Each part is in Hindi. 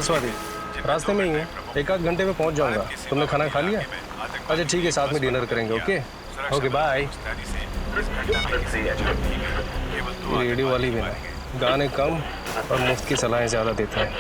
स्वाति, रास्ते में ही है, एक आध घंटे में पहुंच जाऊंगा। तुमने खाना खा लिया? अच्छा ठीक है, साथ में डिनर करेंगे। Okay okay bye. रेडियो वाली भी ना, गाने कम और मुफ्त की सलाहें ज्यादा देते हैं।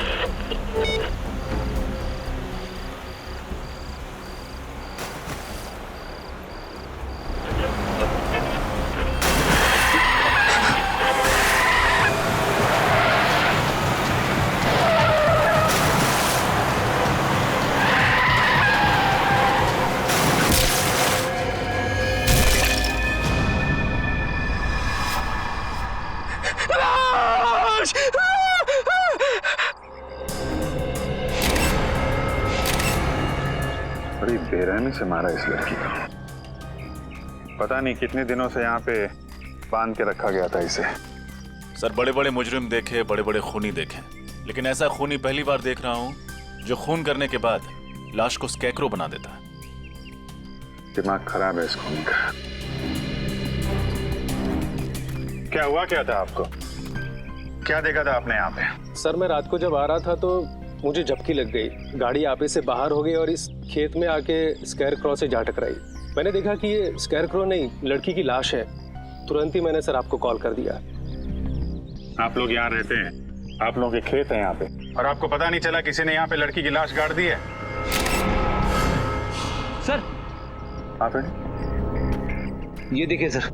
बड़ी बेरहमी से मारा इस लड़की को। पता नहीं कितने दिनों से यहाँ पे बांध के रखा गया था इसे। सर बड़े बड़े मुजरिम देखे, बड़े बड़े खूनी देखे, लेकिन ऐसा खूनी पहली बार देख रहा हूँ जो खून करने के बाद लाश को स्कैकरो बना देता है। दिमाग खराब है इस खूनी का। क्या हुआ क्या था आपको? क्या देखा था आपने यहाँ पे? सर मैं रात को जब आ रहा था तो मुझे झपकी लग गई, गाड़ी आपे से बाहर हो गई और इस खेत में आके स्कैरक्रो से जा टकराई। मैंने देखा कि ये स्कैरक्रो नहीं, लड़की की लाश है। तुरंत ही मैंने सर आपको कॉल कर दिया। आप लोग यहाँ रहते हैं, आप लोगों के खेत हैं यहाँ पे, और आपको पता नहीं चला किसी ने यहाँ पे लड़की की लाश गाड़ दी है? सर आप ये देखिए सर,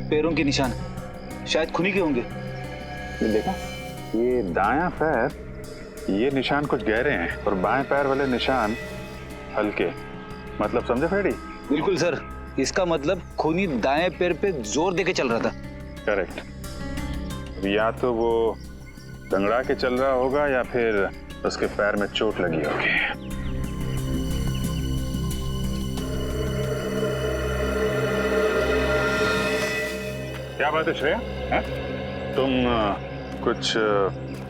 पैरों के निशान शायद खूनी के होंगे। ये देखा, ये दायां पैर, ये निशान कुछ गहरे हैं और बाएं पैर वाले निशान हल्के। मतलब समझे फ्रेडी? बिल्कुल सर, इसका मतलब खूनी दाएं पैर पे जोर देके चल रहा था। करेक्ट। या तो वो दंगड़ा के चल रहा होगा या फिर उसके पैर में चोट लगी होगी। क्या बात है श्रेया? तुम कुछ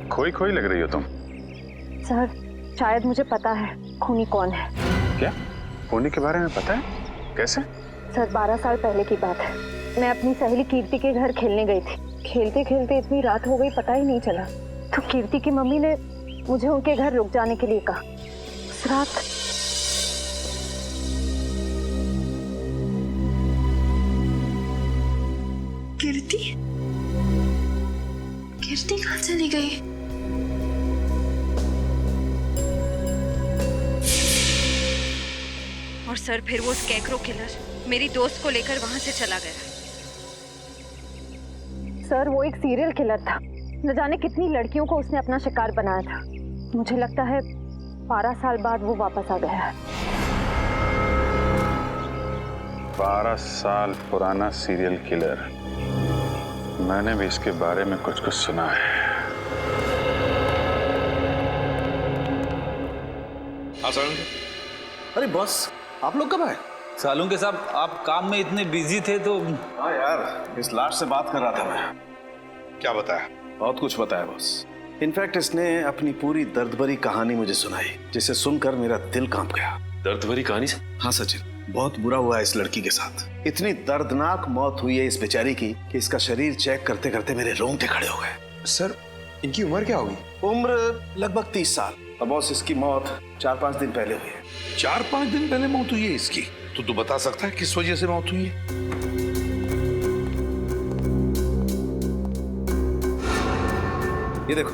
खोई खोई लग रही हो तुम। सर शायद मुझे पता है खूनी कौन है। क्या? खूनी के बारे में पता है? कैसे? सर 12 साल पहले की बात है। मैं अपनी सहेली कीर्ति के घर खेलने गई थी। खेलते खेलते इतनी रात हो गई पता ही नहीं चला, तो कीर्ति की मम्मी ने मुझे उनके घर रुक जाने के लिए कहा। उस रात कीर्ति कहाँ चली गई? और सर फिर वो स्कैकरो किलर मेरी दोस्त को लेकर वहां से चला गया। सर वो एक सीरियल किलर था, न जाने कितनी लड़कियों को उसने अपना शिकार बनाया था। मुझे लगता है 12 साल बाद वो वापस आ गया है। 12 साल पुराना सीरियल किलर, मैंने भी इसके बारे में कुछ कुछ सुना है। अरे बॉस, आप लोग कब आए? सालूं के साहब आप काम में इतने बिजी थे तो। हाँ यार, इस लाश से बात कर रहा था मैं। क्या बताया? बहुत कुछ बताया बॉस। इनफैक्ट इसने अपनी पूरी दर्द भरी कहानी मुझे सुनाई, जिसे सुनकर मेरा दिल कांप गया। दर्द भरी कहानी से? हाँ सचिन, बहुत बुरा हुआ है इस लड़की के साथ। इतनी दर्दनाक मौत हुई है इस बेचारी की कि इसका शरीर चेक करते करते मेरे रोंगटे खड़े हो गए। सर इनकी उम्र क्या होगी? उम्र लगभग 30 साल। अब बॉस इसकी मौत 4-5 दिन पहले हुई है। 4-5 दिन पहले मौत हुई है इसकी? तो तू बता सकता है किस वजह से मौत हुई है? ये देखो,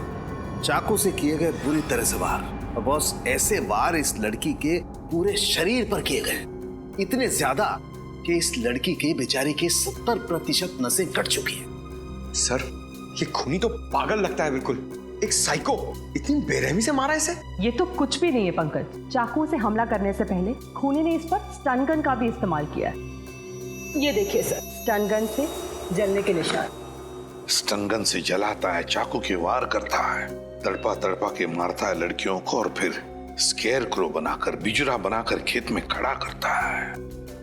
चाकू से किए गए बुरी तरह से वार। और बॉस ऐसे वार इस लड़की के पूरे शरीर पर किए गए, इतने ज्यादा कि इस लड़की के बेचारी के 70% नसें कट चुकी हैं। सर ये खूनी तो पागल लगता है बिल्कुल, एक साइको। इतनी बेरहमी से मारा इसे? ये तो कुछ भी नहीं है पंकज। चाकू से हमला करने से पहले खूनी ने इस पर स्टन गन का भी इस्तेमाल किया है। ये देखिए सर, स्टन गन से जलने के निशान। स्टन गन से जलाता है, चाकू के वार करता है, तड़पा तड़पा के मारता है लड़कियों को और फिर स्केयरक्रो बनाकर, बिजरा बनाकर खेत में खड़ा करता है।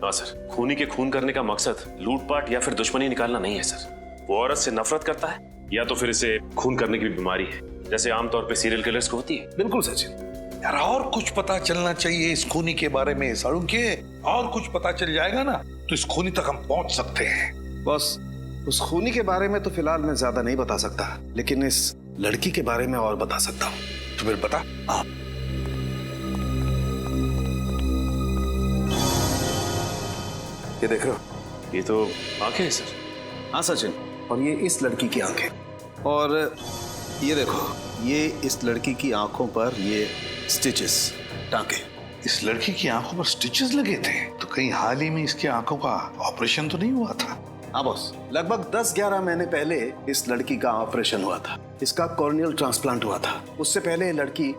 हाँ सर, खूनी के खून करने का मकसद लूटपाट या फिर दुश्मनी निकालना नहीं है सर। वो औरत से नफरत करता है या तो फिर इसे खून करने की बीमारी है, जैसे आमतौर पे सीरियल किलर्स को होती है। बिल्कुल सचिन। यार और कुछ पता चलना चाहिए इस खूनी के बारे में सालू के। और कुछ पता चल जाएगा ना तो इस खूनी तक हम पहुंच सकते हैं। बस उस खूनी के बारे में तो फिलहाल मैं ज्यादा नहीं बता सकता, लेकिन इस लड़की के बारे में और बता सकता हूँ। तो फिर बता। ये देख रहे हो? ये तो आंखें हैं सर। हाँ सचिन, और ये इस लड़की की आंखें, और ये देखो, ये इस लड़की की आंखों पर ये स्टिचेस, टांके। इस लड़की की आंखों पर स्टिचेस लगे थे, तो कहीं हाल ही में इसकी आंखों का ऑपरेशन तो नहीं हुआ था? हाँ बॉस, लगभग 10-11 महीने पहले इस लड़की का ऑपरेशन हुआ था। इसका कॉर्नियल ट्रांसप्लांट हुआ था। उससे पहले ये लड़की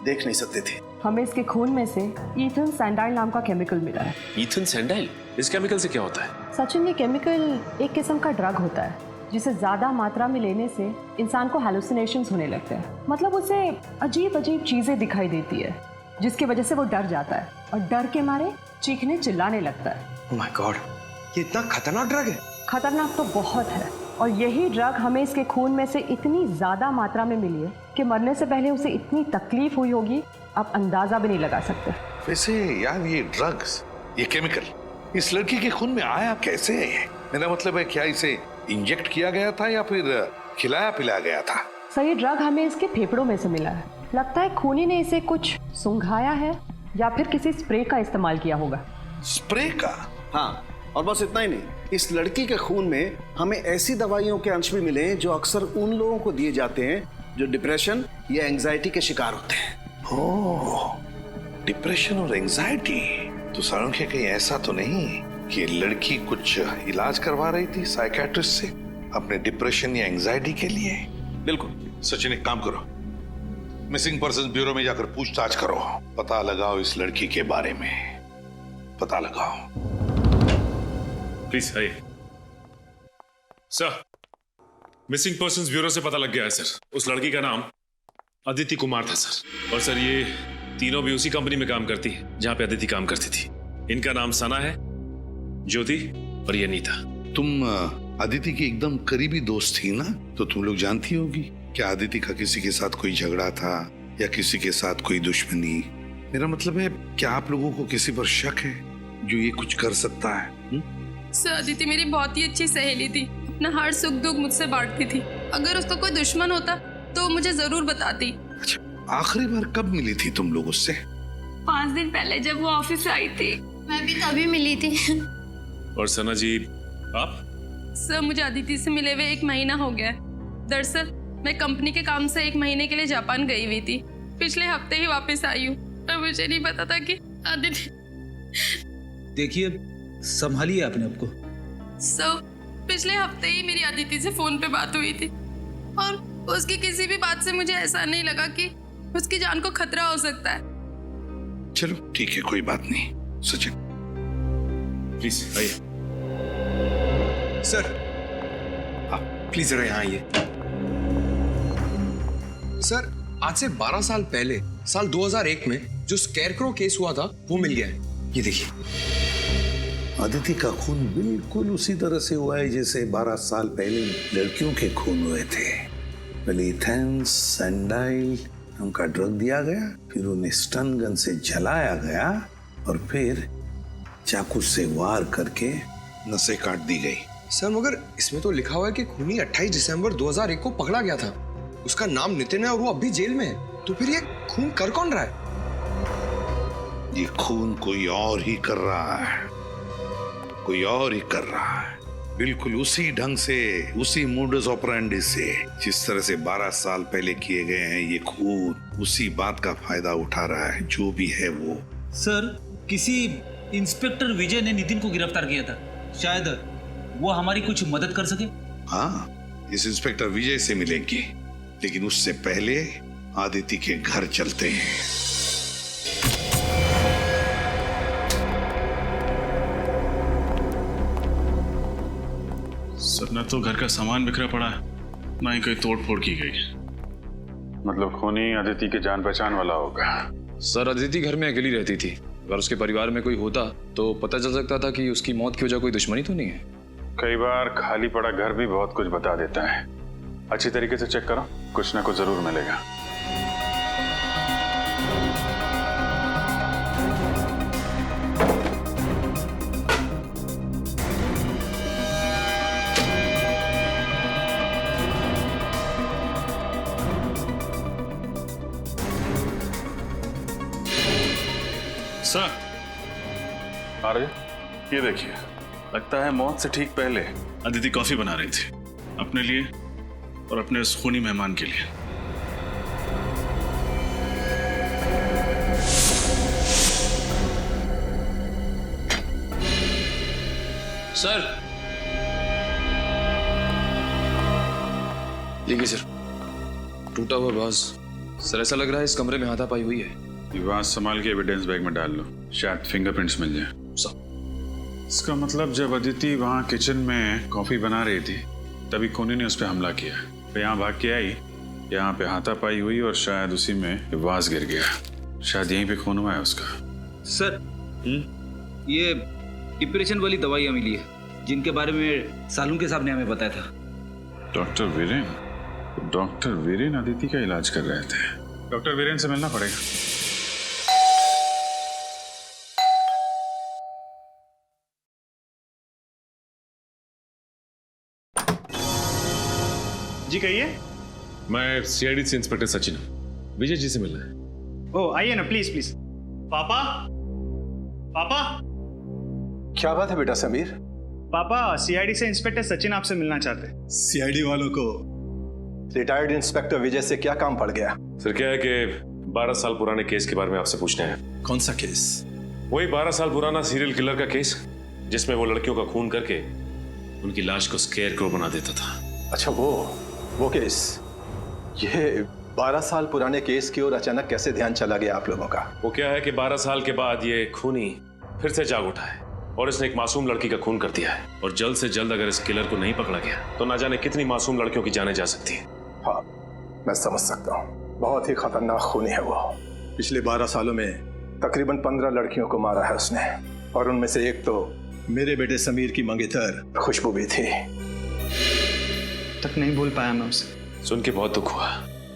देख नहीं सकती थी। हमें इसके खून में से ईथन सैंडाइल नाम का केमिकल मिला है। ईथन सैंडाइल? इस केमिकल से क्या होता है? सचिन, ये केमिकल एक किस्म का ड्रग होता है जिसे ज्यादा मात्रा में लेने से इंसान को हैलुसिनेशंस होने लगते हैं। मतलब उसे अजीब अजीब चीजें दिखाई देती है, जिसकी वजह से वो डर जाता है और डर के मारे चीखने चिल्लाने लगता है। ओह माय गॉड, ये इतना खतरनाक ड्रग है? खतरनाक तो बहुत है, और यही ड्रग हमें इसके खून में से इतनी ज्यादा मात्रा में मिली है कि मरने से पहले उसे इतनी तकलीफ हुई होगी, आप अंदाजा भी नहीं लगा सकते। वैसे यार, ये ड्रग्स, ये केमिकल इस लड़की के खून में आया कैसे है? मेरा मतलब है, क्या इसे इंजेक्ट किया गया था या फिर खिलाया पिलाया गया था? सही ड्रग हमें इसके फेफड़ों में से मिला है। लगता है खूनी ने इसे कुछ सुंघाया है या फिर किसी स्प्रे का इस्तेमाल किया होगा। स्प्रे का? हाँ, और बस इतना ही नहीं, इस लड़की के खून में हमें ऐसी दवाइयों के अंश भी मिले हैं जो अक्सर उन लोगों को दिए जाते हैं जो डिप्रेशन या एंजाइटी के शिकार होते हैं। ओह, डिप्रेशन और एंजाइटी। तो सारुण के कहीं ऐसा तो नहीं कि लड़की कुछ इलाज करवा रही थी साइकियाट्रिस्ट से अपने डिप्रेशन या एंजाइटी के लिए? बिल्कुल। सचिन, एक काम करो, मिसिंग पर्सन ब्यूरो में जाकर पूछताछ करो, पता लगाओ इस लड़की के बारे में, पता लगाओ। प्लीज आइए सर। मिसिंग पर्संस ब्यूरो से पता लग गया है सर, उस लड़की का नाम अदिति कुमार था सर। और सर, ये तीनों भी उसी कंपनी में काम करती है जहां पे अदिति काम करती थी। इनका नाम सना है, ज्योति और ये नीता। तुम अदिति की एकदम करीबी दोस्त थी ना, तो तुम लोग जानती होगी क्या अदिति का किसी के साथ कोई झगड़ा था या किसी के साथ कोई दुश्मनी? मेरा मतलब है, क्या आप लोगों को किसी पर शक है जो ये कुछ कर सकता है? सर, अदिति मेरी बहुत ही अच्छी सहेली थी, अपना हर सुख दुख मुझसे बांटती थी। अगर उसका कोई दुश्मन होता तो मुझे जरूर बताती। अच्छा, आखिरी बार कब मिली थी तुम लोग उससे? 5 दिन पहले जब वो ऑफिस से आई थी। मैं भी तभी मिली थी। और सना जी, आप? सर, मुझे अदिति से मिले हुए 1 महीना हो गया है। दरअसल मैं कंपनी के काम से 1 महीने के लिए जापान गई हुई थी। पिछले हफ्ते ही वापस आई हूँ और मुझे नहीं पता था कि अदिति। देखिए, संभालिए अपने आप को। सर, पिछले हफ्ते ही मेरी अदिति से फोन पे बात हुई थी और उसकी किसी भी बात से मुझे ऐसा नहीं लगा कि उसकी जान को खतरा हो सकता है। चलो ठीक है, कोई बात नहीं। सचिन प्लीज आइए। सर प्लीज जरा यहाँ आइए। सर, आज से 12 साल पहले, साल 2001 में जो स्कैरक्रो केस हुआ था वो मिल गया है। ये देखिए। अदिति का खून बिल्कुल उसी तरह से हुआ है जैसे 12 साल पहले लड़कियों के खून हुए थे। पहले ईथन सैंडाइल नाम का ड्रग दिया गया, फिर उन्हें स्टन गन से जलाया गया और फिर चाकू से वार करके नसें काट दी गई। सर, मगर इसमें तो लिखा हुआ है कि खूनी 28 दिसंबर 2001 को पकड़ा गया था। उसका नाम नितिन है और वो अब भी जेल में है। तो फिर ये खून कर कौन रहा है? ये खून कोई और ही कर रहा है, कोई और ही कर रहा है, बिल्कुल उसी ढंग से, उसी मोडस ऑपरेंडी से जिस तरह से 12 साल पहले किए गए हैं। ये खून उसी बात का फायदा उठा रहा है, जो भी है वो। सर, किसी इंस्पेक्टर विजय ने नितिन को गिरफ्तार किया था, शायद वो हमारी कुछ मदद कर सके। हाँ, इस इंस्पेक्टर विजय से मिलेंगे, लेकिन उससे पहले आदिति के घर चलते हैं। सर, न तो घर का सामान बिखरा पड़ा है, ना ही कोई तोड़ फोड़ की गई। मतलब खूनी अदिति के जान पहचान वाला होगा। सर, अदिति घर में अकेली रहती थी। अगर उसके परिवार में कोई होता तो पता चल सकता था कि उसकी मौत की वजह कोई दुश्मनी तो नहीं है। कई बार खाली पड़ा घर भी बहुत कुछ बता देता है। अच्छी तरीके से चेक करो, कुछ ना कुछ जरूर मिलेगा। सर अरे ये देखिए, लगता है मौत से ठीक पहले अदिति कॉफी बना रही थी अपने लिए और अपने उस खूनी मेहमान के लिए। सर लीजिए सर, टूटा हुआ बाज। सर ऐसा लग रहा है इस कमरे में हाथापाई हुई है। ये बात संभाल के एविडेंस बैग में डाल लो, शायद फिंगरप्रिंट्स मिल जाए। इसका मतलब जब अदिति वहाँ किचन में कॉफी बना रही थी तभी खूनी ने उस पर हमला किया, फिर यहाँ भाग के आई, यहाँ पे हाथापाई हुई और शायद उसी में वाज गिर गया। शायद यहीं पे खून हुआ है उसका। सर ये डिप्रेशन वाली दवाइयाँ मिली है जिनके बारे में सालून के साहब ने हमें बताया था। डॉक्टर वीरेन अदिति का इलाज कर रहे थे। डॉक्टर वीरेन से मिलना पड़ेगा। जी कहिए। मैं सीआईडी से इंस्पेक्टर सचिन हूं, विजय जी से मिलना है। ओ आइए ना, प्लीज प्लीज। पापा पापा। क्या बात है बेटा समीर? पापा सीआईडी से इंस्पेक्टर सचिन आपसे मिलना चाहते हैं। सीआईडी वालों को रिटायर्ड इंस्पेक्टर विजय से क्या काम पड़ गया? सर क्या है कि 12 साल पुराने केस के बारे में आपसे पूछना है। कौन सा केस? वही 12 साल पुराना सीरियल किलर का केस जिसमें वो लड़कियों का खून करके उनकी लाश को स्केयर क्रो बना देता था। अच्छा वो केस। ये 12 साल पुराने केस की ओर अचानक कैसे ध्यान चला गया आप लोगों का? वो क्या है कि 12 साल के बाद ये खूनी फिर से जाग उठा है और इसने एक मासूम लड़की का खून कर दिया है, और जल्द से जल्द अगर इस किलर को नहीं पकड़ा गया तो ना जाने कितनी मासूम लड़कियों की जानें जा सकती है। हाँ, मैं समझ सकता हूँ। बहुत ही खतरनाक खूनी है वो। पिछले 12 सालों में तकरीबन 15 लड़कियों को मारा है उसने, और उनमें से एक तो मेरे बेटे समीर की मंगेतर खुशबू भी थी। तक नहीं भूल पाया मैं उसे। सुन के बहुत दुख हुआ।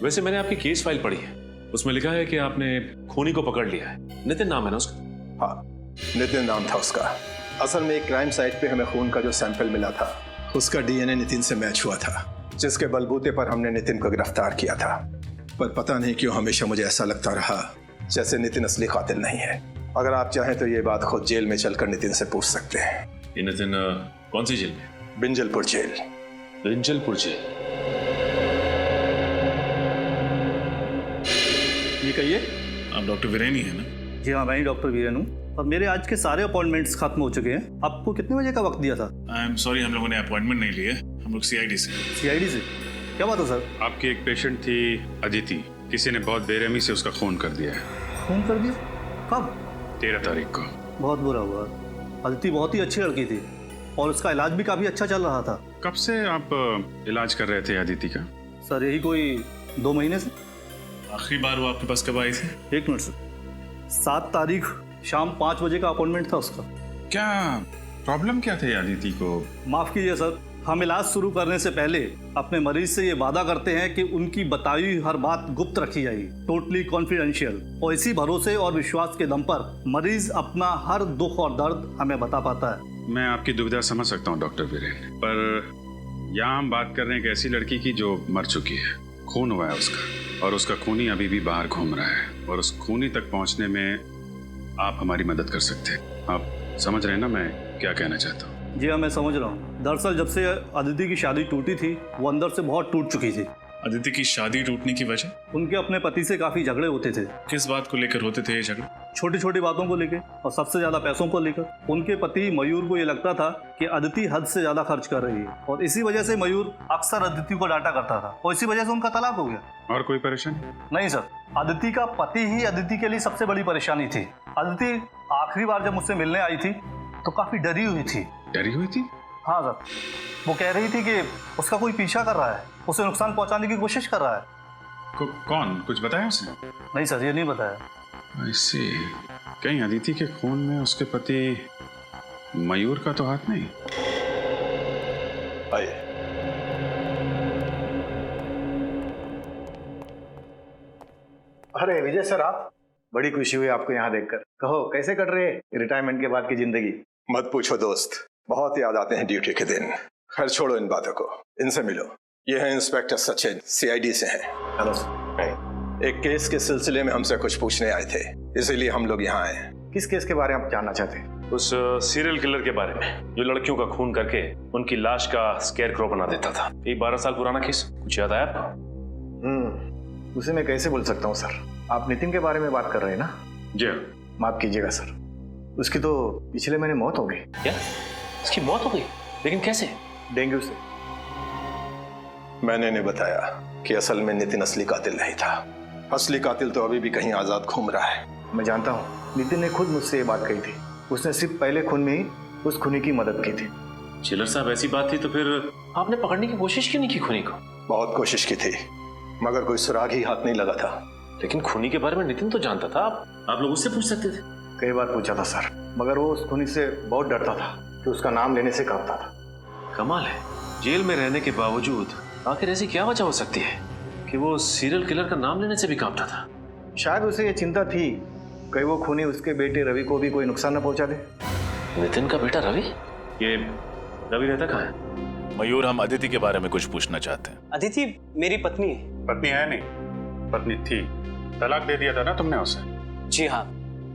वैसे मैंने आपकी केस फाइल पढ़ी है, उसमें लिखा है कि आपने खूनी को पकड़ लिया है। नितिन नाम है ना उसका? हाँ, नितिन नाम था उसका। असल में एक क्राइम साइट पे हमें खून का जो सैंपल मिला था उसका डीएनए नितिन से मैच हुआ था, जिसके बलबूते पर हमने नितिन को गिरफ्तार किया था। पर पता नहीं क्यों हमेशा मुझे ऐसा लगता रहा जैसे नितिन असली कातिल नहीं है। अगर आप चाहें तो ये बात खुद जेल में चलकर नितिन से पूछ सकते हैं। ये नितिन कौन सी जेल में? बिंजलपुर जेल। बिंजलपुर जेल। ये कहिए। आप डॉक्टर वीरेन ही है ना? जी हाँ, मैं ही डॉक्टर वीरेन हूँ, और मेरे आज के सारे अपॉइंटमेंट्स खत्म हो चुके हैं। आपको कितने बजे का वक्त दिया था? आई एम सॉरी, हम लोगों ने अपॉइंटमेंट नहीं लिए, हम लोग सीआईडी से। सीआईडी से? क्या बात है सर? आपकी एक पेशेंट थी अदिति, किसी ने बहुत बेरहमी से उसका खून कर दिया है। खून कर दिया? कब? 13 तारीख को। बहुत बुरा हुआ। अदिति बहुत ही अच्छी लड़की थी और उसका इलाज भी काफी अच्छा चल रहा था। कब से आप इलाज कर रहे थे अदिति का? सर यही कोई 2 महीने से। आखिरी बार वो आपके पास कब आई थी? 1 मिनट सर। 7 तारीख शाम 5 बजे का अपॉइंटमेंट था उसका। क्या प्रॉब्लम क्या थी अदिति को? माफ कीजिए सर, हम इलाज शुरू करने से पहले अपने मरीज से ये वादा करते हैं कि उनकी बताई हुई हर बात गुप्त रखी जाएगी, टोटली कॉन्फिडेंशियल, और इसी भरोसे और विश्वास के दम पर मरीज अपना हर दुख और दर्द हमें बता पाता है। मैं आपकी दुविधा समझ सकता हूँ डॉक्टर वीरेन, पर यहाँ हम बात कर रहे हैं एक ऐसी लड़की की जो मर चुकी है, खून हुआ है उसका, और उसका खूनी अभी भी बाहर घूम रहा है, और उस खूनी तक पहुँचने में आप हमारी मदद कर सकते हैं। आप समझ रहे हैं ना मैं क्या कहना चाहता हूँ? जी हाँ, मैं समझ रहा हूँ। दरअसल जब से अदिति की शादी टूटी थी वो अंदर से बहुत टूट चुकी थी। अदिति की शादी टूटने की वजह? उनके अपने पति से काफी झगड़े होते थे। किस बात को लेकर होते थे ये झगड़े? छोटी छोटी बातों को लेकर, और सबसे ज्यादा पैसों को लेकर। उनके पति मयूर को ये लगता था कि अदिति हद से ज्यादा खर्च कर रही है, और इसी वजह से मयूर अक्सर अदिति को डांटा करता था, और इसी वजह से उनका तलाक हो गया। और कोई परेशानी? नहीं सर, अदिति का पति ही अदिति के लिए सबसे बड़ी परेशानी थी। अदिति आखिरी बार जब मुझसे मिलने आई थी तो काफी डरी हुई थी। डरी हुई थी? हाँ सर, वो कह रही थी कि उसका कोई पीछा कर रहा है, उसे नुकसान पहुंचाने की कोशिश कर रहा है। कौन? कुछ बताया उसने? नहीं सर, ये नहीं बताया। ऐसे कहीं अदिति के खून में उसके पति मयूर का तो हाथ नहीं? आइए। अरे विजय सर, आप? बड़ी खुशी हुई आपको यहाँ देखकर। कहो कैसे कट रहे रिटायरमेंट के बाद की जिंदगी? मत पूछो दोस्त, बहुत याद आते हैं ड्यूटी के दिन। खैर छोड़ो इन बातों को, इनसे मिलो। ये है इंस्पेक्टर सचिन, सीआईडी से हैं। हेलो। एक केस के सिलसिले में हमसे कुछ पूछने आए थे, इसीलिए हम लोग यहाँ आए हैं। किस केस के बारे में आप जानना चाहते हैं? उस सीरियल किलर के बारे में जो लड़कियों का खून करके उनकी लाश का स्केयरक्रो बना देता था। ये 12 साल पुराना केस, कुछ याद आया आपको? उसे मैं कैसे भूल सकता हूँ सर। आप नितिन के बारे में बात कर रहे हैं ना? जी। माफ कीजिएगा सर, उसकी तो पिछले महीने मौत हो गई। क्या? उसकी मौत हो गई? लेकिन कैसे? डेंगू से। मैंने बताया कि असल में नितिन असली कातिल नहीं था। असली कातिल तो अभी भी कहीं आजाद घूम रहा है। मैं जानता हूँ, नितिन ने खुद मुझसे ये बात कही थी। उसने सिर्फ पहले खून में ही उस खूनी की मदद की थी। चिलर साहब, ऐसी बात थी तो फिर आपने पकड़ने की कोशिश क्यों नहीं की खूनी को? बहुत कोशिश की थी मगर कोई सुराग ही हाथ नहीं लगा था। लेकिन खूनी के बारे में नितिन तो जानता था, आप लोग उससे पूछ सकते थे। कई बार पूछा था सर, मगर वो उस खूनी से बहुत डरता था कि उसका नाम लेने से कांपता था। कमाल है, जेल में रहने के बावजूद आखिर ऐसी क्या वजह हो सकती है कि वो सीरियल किलर का नाम लेने से भी कांपता था? शायद उसे ये चिंता थी कहीं वो खूनी उसके बेटे रवि को भी कोई नुकसान न पहुंचा दे। नितिन का बेटा रवि? ये रवि रहता कहाँ है? मयूर, हम अदिति के बारे में कुछ पूछना चाहते हैं। अदिति मेरी पत्नी है। पत्नी है नहीं, पत्नी थी। तलाक दे दिया था ना तुमने उसे? जी हाँ,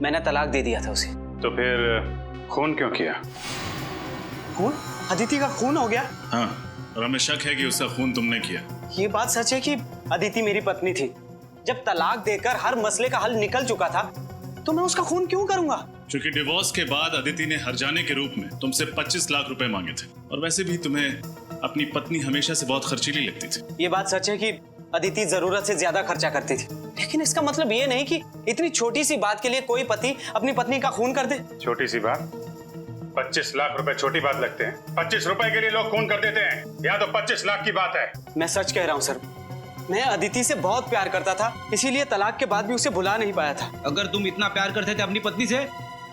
मैंने तलाक दे दिया था उसे। तो फिर खून क्यों किया? खून? अदिति का खून हो गया? हाँ, और हमें शक है कि उसका खून तुमने किया। ये बात सच है कि अदिति मेरी पत्नी थी। जब तलाक देकर हर मसले का हल निकल चुका था तो मैं उसका खून क्यों करूंगा? क्योंकि डिवोर्स के बाद अदिति ने हर्जाने के रूप में तुमसे 25 लाख रुपए मांगे थे, और वैसे भी तुम्हें अपनी पत्नी हमेशा से बहुत खर्चीली लगती थी। ये बात सच है कि अदिति जरूरत से ज्यादा खर्चा करती थी, लेकिन इसका मतलब ये नहीं कि इतनी छोटी सी बात के लिए कोई पति अपनी पत्नी का खून कर दे। छोटी सी बात? 25 लाख रुपए छोटी बात लगते हैं? 25 रुपए के लिए लोग खून कर देते हैं, या तो 25 लाख की बात है। मैं सच कह रहा हूँ सर, मैं अदिति से बहुत प्यार करता था, इसीलिए तलाक के बाद भी उसे भुला नहीं पाया था। अगर तुम इतना प्यार करते थे अपनी पत्नी से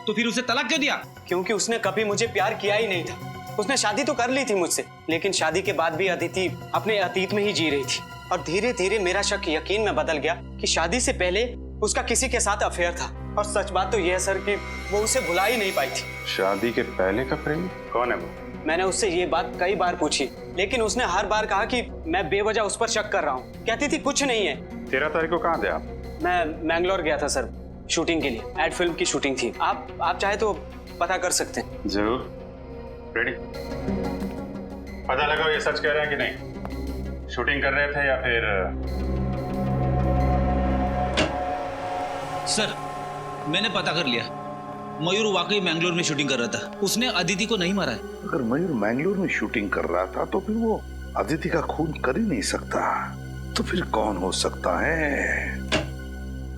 तो फिर उसे तलाक क्यों दिया? क्योंकि उसने कभी मुझे प्यार किया ही नहीं था। उसने शादी तो कर ली थी मुझसे, लेकिन शादी के बाद भी अदिति अपने अतीत में ही जी रही थी, और धीरे धीरे मेरा शक यकीन में बदल गया कि शादी से पहले उसका किसी के साथ अफेयर था। और सच बात तो यह है सर कि वो उसे भुला ही नहीं पाई थी। शादी के पहले का प्रेमी? कौन है वो? मैंने उससे ये बात कई बार पूछी, लेकिन उसने हर बार कहा कि मैं बेवजह उस पर शक कर रहा हूँ। कहती थी कुछ नहीं है। 13 तारीख को कहाँ थे आप? मैं मैंगलोर गया था सर, शूटिंग के लिए। एड फिल्म की शूटिंग थी। आप चाहे तो पता कर सकते हैं। जरूर। रेडी? पता लगाओ ये सच कह रहे हैं कि नहीं। शूटिंग कर रहे थे या फिर? सर, मैंने पता कर लिया, मयूर वाकई मैंगलोर में शूटिंग कर रहा था। उसने अदिति को नहीं मारा है। अगर मयूर मैंगलोर में शूटिंग कर रहा था तो फिर वो अदिति का खून कर ही नहीं सकता। तो फिर कौन हो सकता है?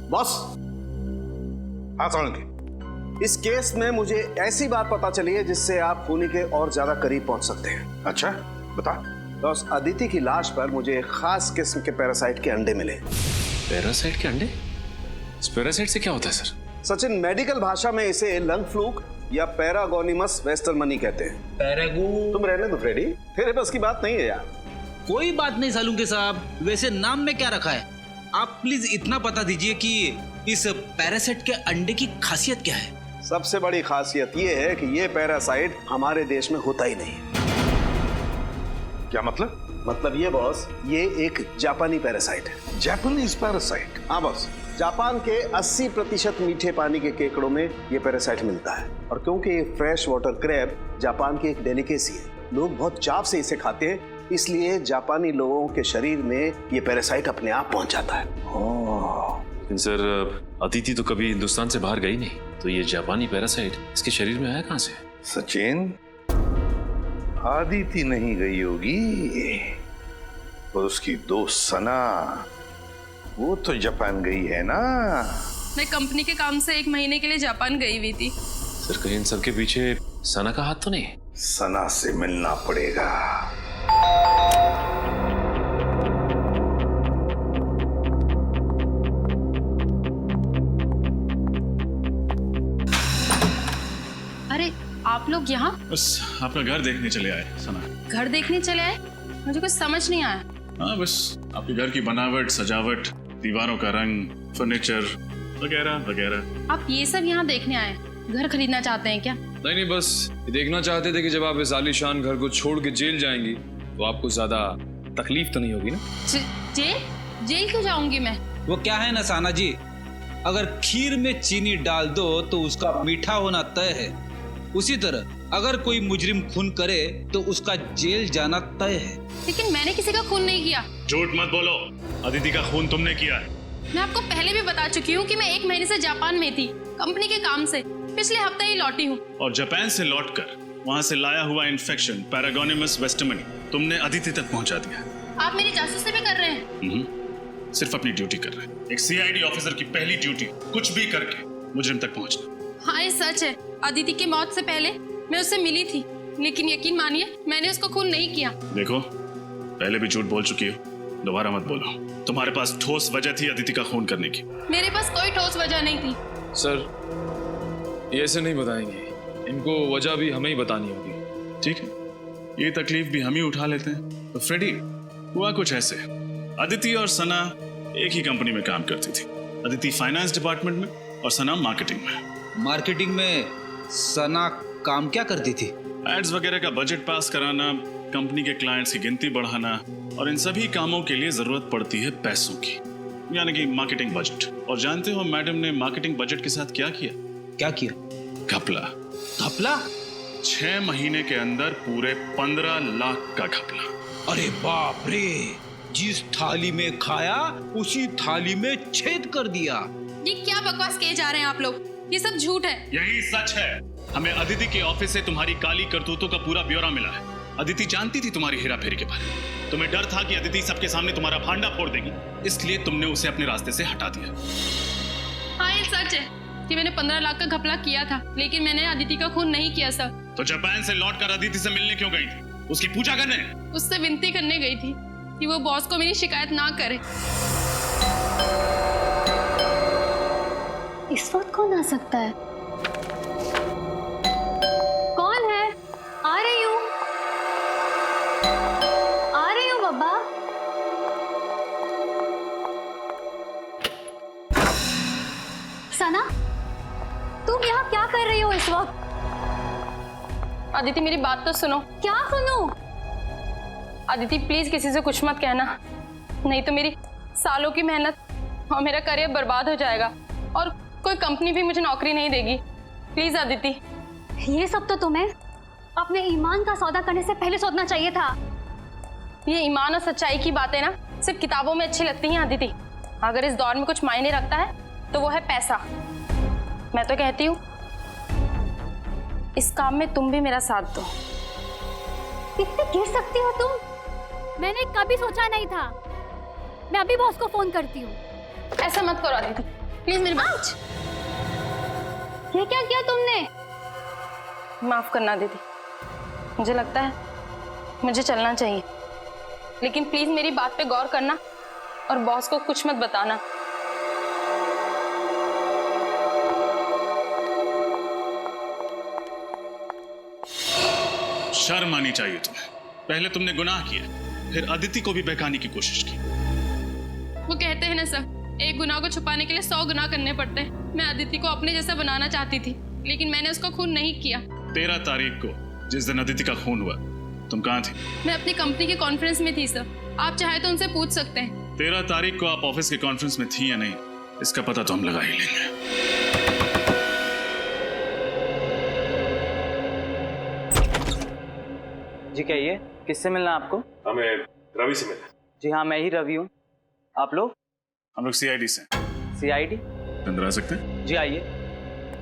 बॉस, हाँ सोलंकी, इस केस में मुझे ऐसी बात पता चली है जिससे आप खूनी के और ज्यादा करीब पहुंच सकते हैं। अच्छा, बता। बॉस, अदिति की लाश पर मुझे एक खास किस्म के पैरासाइट के अंडे मिले। पैरासाइट के अंडे? इस पैरासाइट से क्या होता है सर? सचिन, मेडिकल भाषा में इसे लंग फ्लूक या पैरागोनिमस वेस्टरमनी कहते हैं। तुम रहने दो फ्रेडी, तेरे बस की बात नहीं है यार। कोई बात नहीं सालुंके साहब, वैसे नाम में क्या रखा है? आप प्लीज इतना बता दीजिए कि इस पैरासाइट के अंडे की खासियत क्या है? सबसे बड़ी खासियत ये है कि ये पैरासाइट हमारे देश में होता ही नहीं। क्या मतलब? मतलब ये बॉस, ये एक जापानी पैरासाइट है। Japanese parasite? हाँ बॉस, जापान के 80% मीठे पानी के केकड़ों में ये पैरासाइट मिलता है। और क्योंकि ये फ्रेश वाटर क्रैब जापान की एक डेलिकेसी है, लोग बहुत चाव से इसे खाते हैं, इसलिए जापानी लोगों के शरीर में ये पैरासाइट अपने आप पहुंच जाता है। लेकिन सर, अदिति तो कभी हिंदुस्तान से बाहर गई नहीं, तो ये जापानी पैरासाइट इसके शरीर में आया कहाँ से? सचिन, अदिति नहीं गई होगी, और उसकी दोस्त सना, वो तो जापान गई है ना। मैं कंपनी के काम से 1 महीने के लिए जापान गई हुई थी। सर, कहीं इन सब के पीछे सना का हाथ तो नहीं? सना से मिलना पड़ेगा। अरे आप लोग यहाँ? बस आपका घर देखने चले आए सना। घर देखने चले आए? मुझे कुछ समझ नहीं आया। हाँ, बस आपके घर की बनावट, सजावट, दीवारों का रंग, फर्नीचर वगैरह वगैरह। आप ये सब यहाँ देखने आए? घर खरीदना चाहते हैं क्या? नहीं, बस ये देखना चाहते थे कि जब आप इस आलीशान घर को छोड़ के जेल जाएंगी तो आपको ज्यादा तकलीफ तो नहीं होगी ना। जेल? जेल क्यों जाऊंगी मैं? वो क्या है ना साना जी, अगर खीर में चीनी डाल दो तो उसका मीठा होना तय है, उसी तरह अगर कोई मुजरिम खून करे तो उसका जेल जाना तय है। लेकिन मैंने किसी का खून नहीं किया। झूठ मत बोलो, अदिति का खून तुमने किया है। मैं आपको पहले भी बता चुकी हूँ कि मैं 1 महीने से जापान में थी कंपनी के काम से। पिछले हफ्ते ही लौटी हूँ। और जापान से लौटकर वहाँ से लाया हुआ इन्फेक्शन पैरागोनिमस वेस्टमनी तुमने अदिति तक पहुँचा दिया। आप मेरी जासूसी भी कर रहे हैं। सिर्फ अपनी ड्यूटी कर रहे हैं। एक सीआईडी ऑफिसर की पहली ड्यूटी कुछ भी करके मुजरिम तक पहुँचना। हाँ, ये सच है। अदिति की मौत से पहले मैं उससे मिली थी, लेकिन यकीन मानिए मैंने उसको खून नहीं किया। देखो, पहले भी झूठ बोल चुकी हो, दोबारा मत बोलो। तुम्हारे पास ठोस वजह थी अदिति का खून करने की। मेरे पास कोई ठोस वजह नहीं थी। सर, ये ऐसे नहीं बताएंगे, इनको वजह भी हमें ही बतानी होगी। ठीक है, ये तकलीफ भी हम ही उठा लेते हैं। तो फ्रेडी, हुआ कुछ ऐसे, अदिति और सना एक ही कंपनी में काम करती थी। अदिति फाइनेंस डिपार्टमेंट में और सना मार्केटिंग में। मार्केटिंग में सना काम क्या करती थी? एड्स वगैरह का बजट पास कराना, कंपनी के क्लाइंट्स की गिनती बढ़ाना, और इन सभी कामों के लिए जरूरत पड़ती है पैसों की, यानी कि मार्केटिंग बजट। और जानते हो मैडम ने मार्केटिंग बजट के साथ क्या किया? क्या किया? घपला। घपला? 6 महीने के अंदर पूरे 15 लाख का घपला। अरे बाप रे, जिस थाली में खाया उसी थाली में छेद कर दिया। ये क्या बकवास किए जा रहे हैं आप लोग? ये सब झूठ है। यही सच है। हमें अदिति के ऑफिस से तुम्हारी काली करतूतों का पूरा ब्यौरा मिला है। अदिति जानती थी तुम्हारी हेरा फेरी के बारे में। तुम्हें डर था कि अदिति सबके सामने तुम्हारा भांडा फोड़ देगी, इसलिए तुमने उसे अपने रास्ते से हटा दिया। हाँ, ये सच है कि मैंने 15 लाख का घपला किया था, लेकिन मैंने अदिति का खून नहीं किया सर। तो जापान से लौटकर अदिति से मिलने क्यों गई थी? उसकी पूजा करने? उससे विनती करने गई थी कि वो बॉस को मेरी शिकायत ना करे। इस वक्त कौन आ सकता है? कौन है? आ रही हूँ बाबा। सना, तुम यहाँ क्या कर रही हो इस वक्त? अदिति, मेरी बात तो सुनो। क्या सुनूं? अदिति प्लीज किसी से कुछ मत कहना, नहीं तो मेरी सालों की मेहनत और मेरा करियर बर्बाद हो जाएगा और कोई कंपनी भी मुझे नौकरी नहीं देगी। प्लीज अदिति। ये सब तो तुम्हें अपने ईमान का सौदा करने से पहले सोचना चाहिए था। ये ईमान और सच्चाई की बातें ना सिर्फ किताबों में अच्छी लगती हैं अदिति। अगर इस दौर में कुछ मायने रखता है तो वो है पैसा। मैं तो कहती हूँ इस काम में तुम भी मेरा साथ दो। कितने गिर सकती हो तुम? मैंने कभी सोचा नहीं था। मैं अभी बॉस को फोन करती हूँ। ऐसा मत करो अदिति, प्लीज मेरी बात। ये क्या किया तुमने? माफ करना दीदी, मुझे लगता है मुझे चलना चाहिए, लेकिन प्लीज मेरी बात पे गौर करना और बॉस को कुछ मत बताना। शर्म आनी चाहिए तुम्हें। पहले तुमने गुनाह किया, फिर अदिति को भी बहकाने की कोशिश की। वो कहते हैं ना सर, एक गुनाह को छुपाने के लिए 100 गुनाह करने पड़ते हैं। मैं अदिति को अपने जैसा बनाना चाहती थी, लेकिन मैंने उसको खून नहीं किया। 13 तारीख को जिस दिन अदिति का खून हुआ, तुम कहाँ थी? मैं अपनी कंपनी के कॉन्फ्रेंस में थी सर, आप चाहे तो उनसे पूछ सकते हैं। 13 तारीख को आप ऑफिस के कॉन्फ्रेंस में थी या नहीं, इसका पता तो हम लगा ही लेंगे। जी कहिए, किससे मिलना है आपको? हमें रवि से मिलना। जी हाँ, मैं ही रवि हूँ। आप लोग? हम लोग सीआईडी से। सीआईडी? अंदर आ सकते हैं? जी आइए।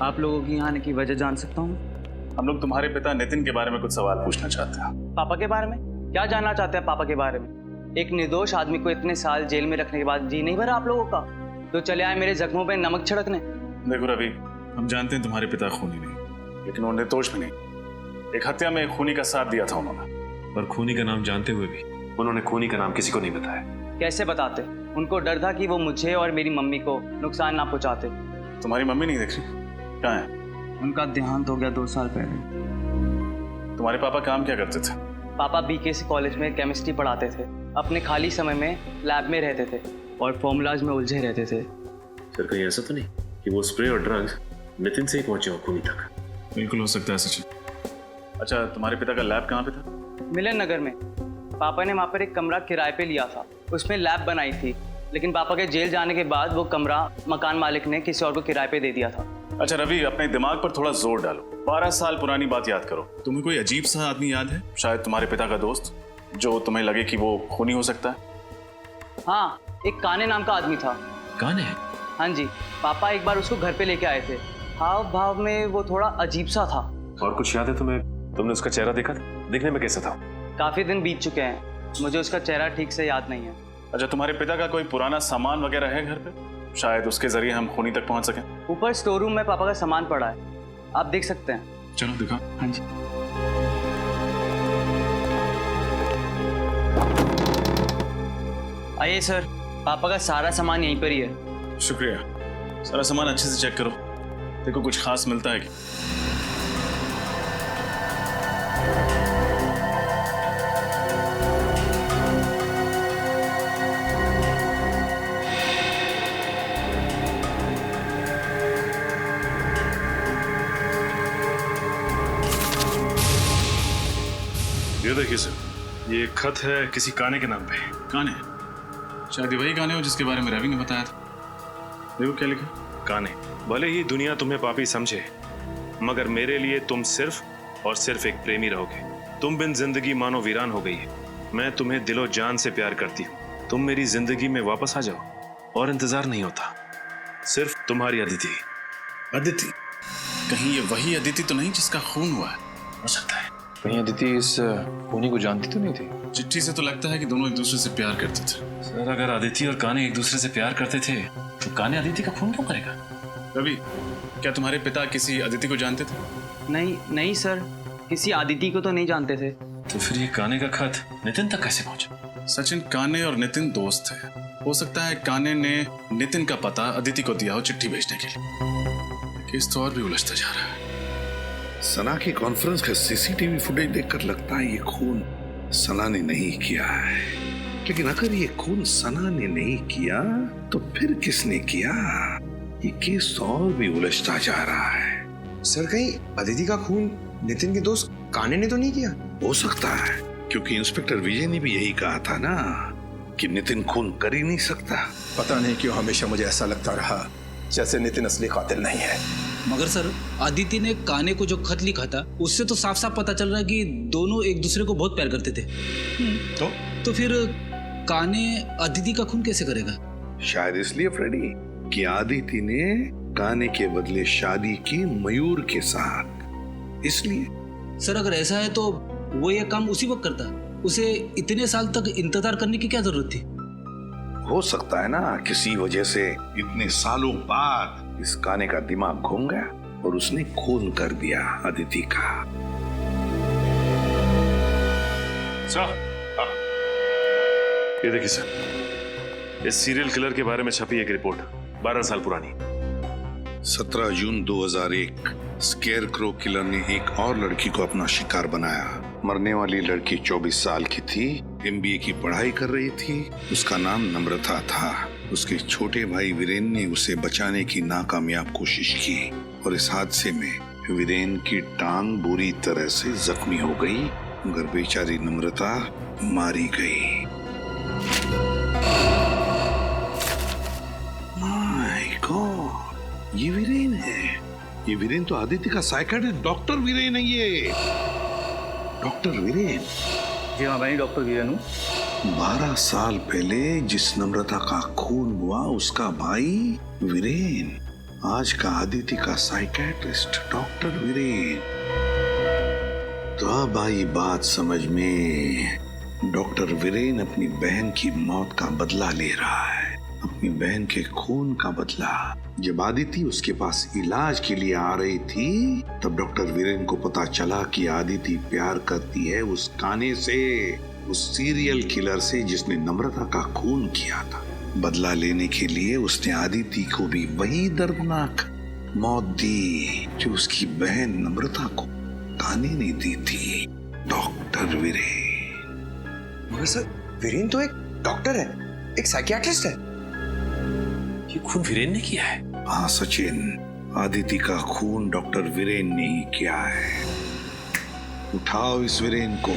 आप लोगों की यहाँ आने की वजह जान सकता हूँ? हम लोग तुम्हारे पिता नितिन के बारे में कुछ सवाल पूछना चाहते हैं। पापा के बारे में? क्या जानना चाहते हैं पापा के बारे में? एक निर्दोष आदमी को इतने साल जेल में रखने के बाद जी नहीं भरा आप लोगों का, तो चले आए मेरे जख्मों पे नमक छिड़कने। देखो रवि, हम जानते हैं तुम्हारे पिता खूनी नहीं, लेकिन वो निर्दोष भी नहीं। एक हत्या में एक खूनी का साथ दिया था उन्होंने। पर खूनी का नाम जानते हुए भी उन्होंने खूनी का नाम किसी को नहीं बताया। कैसे बताते? उनको डर था कि वो मुझे और मेरी मम्मी को नुकसान ना पहुंचाते। तुम्हारी मम्मी नहीं देख रही? कहाँ है? उनका देहांत हो गया 2 साल पहले। तुम्हारे पापा काम क्या करते थे? पापा बीकेसी कॉलेज में केमिस्ट्री पढ़ाते थे। अपने खाली समय में लैब में रहते थे और फॉर्मूलाज में उलझे रहते थे। सर कहीं ऐसा तो नहीं कि वो स्प्रे और ड्रग्स नितिन से ही पहुंचे हो खूनी तक? बिल्कुल हो सकता है सचिन। अच्छा, तुम्हारे पिता का लैब कहाँ पे था? मिलन नगर में। पापा ने वहाँ पर एक कमरा किराए पे लिया था, उसमें लैब बनाई थी। लेकिन पापा के जेल जाने के बाद वो कमरा मकान मालिक ने किसी और को किराए पे दे दिया था। अच्छा रवि, अपने दिमाग पर थोड़ा जोर डालो। 12 साल पुरानी बात याद करो। तुम्हें कोई अजीब सा आदमी याद है? शायद तुम्हारे पिता का दोस्त, जो तुम्हें लगे कि वो खूनी हो सकता है। हाँ, एक काने नाम का आदमी था। काने? हाँ जी, पापा एक बार उसको घर पे लेके आए थे। हाव भाव में वो थोड़ा अजीब सा था। और कुछ याद है तुम्हें? तुमने उसका चेहरा देखा था? दिखने में कैसा था? काफी दिन बीत चुके हैं, मुझे उसका चेहरा ठीक से याद नहीं है। अच्छा, तुम्हारे पिता का कोई पुराना सामान वगैरह है घर पे? शायद उसके जरिए हम खूनी तक पहुंच सकें। ऊपर स्टोर रूम में पापा का सामान पड़ा है, आप देख सकते हैं। चलो दिखा। हाँ जी। आइए सर, पापा का सारा सामान यहीं पर ही है। शुक्रिया। सारा सामान अच्छे से चेक करो, देखो कुछ खास मिलता है क्या। ये देखिए सर, ये खत है किसी काने के नाम पे। काने? शायद वही काने हो जिसके बारे में रवि ने बताया था। देखो क्या लिखा। काने, भले ही दुनिया तुम्हें पापी समझे, मगर मेरे लिए तुम सिर्फ और सिर्फ एक प्रेमी रहोगे। तुम बिन जिंदगी मानो वीरान हो गई है। मैं तुम्हें दिलो जान से प्यार करती हूँ। तुम मेरी जिंदगी में वापस आ जाओ और इंतजार नहीं होता। सिर्फ तुम्हारी अदिति। अदिति? कहीं ये वही अदिति तो नहीं जिसका खून हुआ है? हो सकता है। कहीं अदिति इस खूनी को जानती तो नहीं थी? चिट्ठी से तो लगता है कि दोनों एक दूसरे से प्यार करते थे। सर, अगर अदिति और काने एक दूसरे से प्यार करते थे तो काने अदिति का खून क्यों करेगा? रवि, क्या तुम्हारे पिता किसी अदिति को जानते थे? नहीं नहीं सर, किसी अदिति को तो नहीं जानते थे। तो फिर ये काने का खत नितिन तक कैसे पहुंचा? सचिन, काने और नितिन दोस्त है। हो सकता है काने ने नितिन का पता अदिति को दिया हो चिट्ठी भेजने के लिए। केस तो और भी उलझता जा रहा है। सना की कॉन्फ्रेंस का सीसीटीवी फुटेज देखकर लगता है ये खून सना ने नहीं किया है। लेकिन अगर ये खून सना ने नहीं किया तो फिर किसने किया? ये केस और भी उलझता जा रहा है। सर, कहीं अदिति का खून नितिन के दोस्त काने ने तो नहीं किया? हो सकता है, क्योंकि इंस्पेक्टर विजय ने भी यही कहा था ना कि नितिन खून कर ही नहीं सकता। पता नहीं क्यों हमेशा मुझे ऐसा लगता रहा जैसे नितिन असली कातिल नहीं है। मगर सर, आदित्य ने काने को जो खत लिखा था उससे तो साफ साफ पता चल रहा है कि दोनों एक दूसरे को बहुत प्यार करते थे। तो फिर काने अदिति का खून कैसे करेगा? शायद इसलिए फ्रेडी कि आदित्य ने काने के बदले शादी की मयूर के साथ, इसलिए। सर, अगर ऐसा है तो वो ये काम उसी वक्त करता, उसे इतने साल तक इंतजार करने की क्या जरूरत थी? हो सकता है ना किसी वजह से इतने सालों बाद इस काने का दिमाग घूम गया और उसने खून कर दिया अदिति का। सर, ये देखिए सर, इस सीरियल किलर के बारे में छपी एक रिपोर्ट 12 साल पुरानी। 17 जून 2001 स्केयरक्रो किलर ने एक और लड़की को अपना शिकार बनाया। मरने वाली लड़की 24 साल की थी, MBA की पढ़ाई कर रही थी। उसका नाम नम्रता था। उसके छोटे भाई वीरेन ने उसे बचाने की नाकामयाब कोशिश की और इस हादसे में वीरेन की टांग बुरी तरह से जख्मी हो गई, मगर बेचारी नम्रता मारी गई। माय गॉड, ये वीरेन है। ये वीरेन तो आदित्य का साइकियाट्रिस्ट डॉक्टर वीरेन है। ये डॉक्टर वीरेन? जी हाँ, मैं डॉक्टर वीरेन हूँ। 12 साल पहले जिस नम्रता का खून हुआ उसका भाई वीरेन, आज का आदित्य का साइकियाट्रिस्ट डॉक्टर वीरेन। तो अब आई बात समझ में। डॉक्टर वीरेन अपनी बहन की मौत का बदला ले रहा है, अपनी बहन के खून का बदला। जब आदिति उसके पास इलाज के लिए आ रही थी तब डॉक्टर वीरेन को पता चला कि आदिति प्यार करती है उस काने से, उस सीरियल किलर से जिसने नम्रता का खून किया था। बदला लेने के लिए उसने आदिति को भी वही दर्दनाक मौत दी जो उसकी बहन नम्रता को काने ने दी थी। डॉक्टर वीरेन। मगर सर, वीरेन तो एक डॉक्टर है, एक साइकियाट्रिस्ट है। ये खून वीरेन ने किया है? हाँ सचिन, आदिति का खून डॉक्टर वीरेन ने ही किया है। उठाओ इस वीरेन को।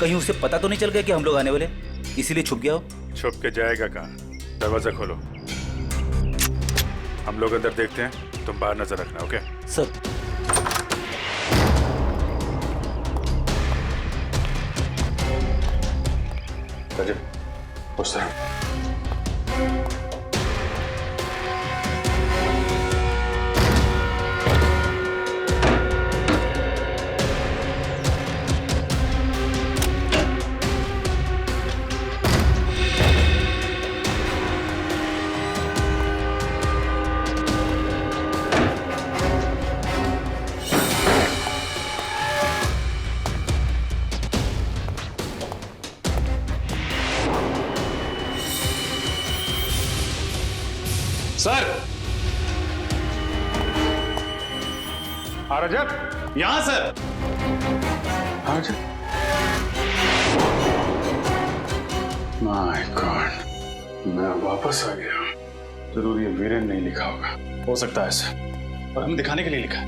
कहीं उसे पता तो नहीं चल गया कि हम लोग आने वाले, इसीलिए छुप गया हो? छुप के जाएगा कहाँ? दरवाजा खोलो, हम लोग अंदर देखते हैं, तुम बाहर नजर रखना। Okay sir. उस तरह सर, रजत, यहां सर। माय गॉड, मैं वापस आ गया। जरूर ये वीरेन नहीं लिखा होगा। हो सकता है सर, और हमें दिखाने के लिए लिखा है।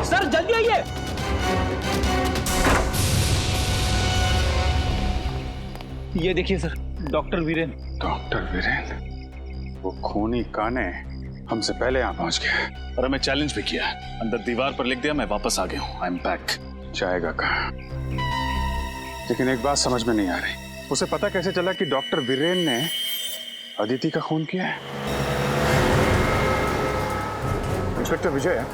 सर जल्दी आइए। ये देखिए sir, doctor Viren. Doctor Viren? वो खूनी काने हमसे पहले यहाँ पहुंच गया और हमें चैलेंज भी किया। अंदर दीवार पर लिख दिया, मैं वापस आ गया हूँ, आई एम बैक। जाएगा कहाँ? लेकिन एक बात समझ में नहीं आ रही, उसे पता कैसे चला कि डॉक्टर वीरेन ने अदिति का खून किया है? इंस्पेक्टर विजय,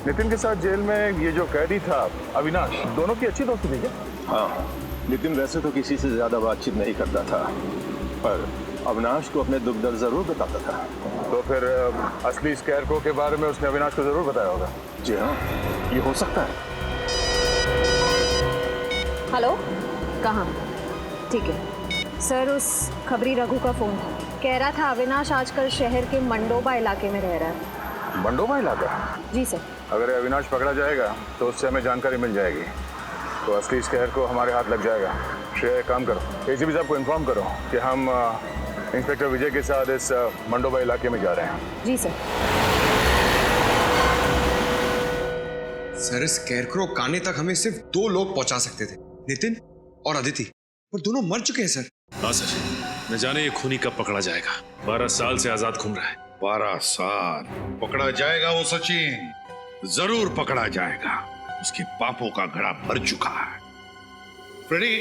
नितिन के साथ जेल में ये जो कैदी था अविनाश, दोनों की अच्छी दोस्ती थी क्या? हाँ, नितिन वैसे तो किसी से ज्यादा बातचीत नहीं करता था, पर अविनाश को अपने दुख दर्द जरूर बताता था। तो फिर असली स्कैरक्रो के बारे में उसने अविनाश को जरूर बताया होगा। जी हाँ, ये हो सकता है। हेलो, कहाँ? ठीक है सर, उस खबरी रघु का फोन था, कह रहा था अविनाश आजकल शहर के मंडोबा इलाके में रह रहा है। मंडोबा इलाका? जी सर। अगर अविनाश पकड़ा जाएगा तो उससे हमें जानकारी मिल जाएगी, तो असली स्कैर को हमारे हाथ लग जाएगा। श्रेय, काम करो, एसीपी साहब को इन्फॉर्म करो कि हम इंस्पेक्टर विजय के साथ इस मंडोबा इलाके में जा रहे हैं। जी सर। सर, स्कैरक्रो काने तक हमें सिर्फ 2 लोग पहुंचा सकते थे, नितिन और अदिति, पर दोनों मर चुके हैं सर। हाँ सर, न जाने ये खूनी कब पकड़ा जाएगा। 12 साल से आजाद घूम रहा है। 12 साल पकड़ा जाएगा वो सचिन, जरूर पकड़ा जाएगा। उसके पापों का घड़ा भर चुका है। फ्रेडी,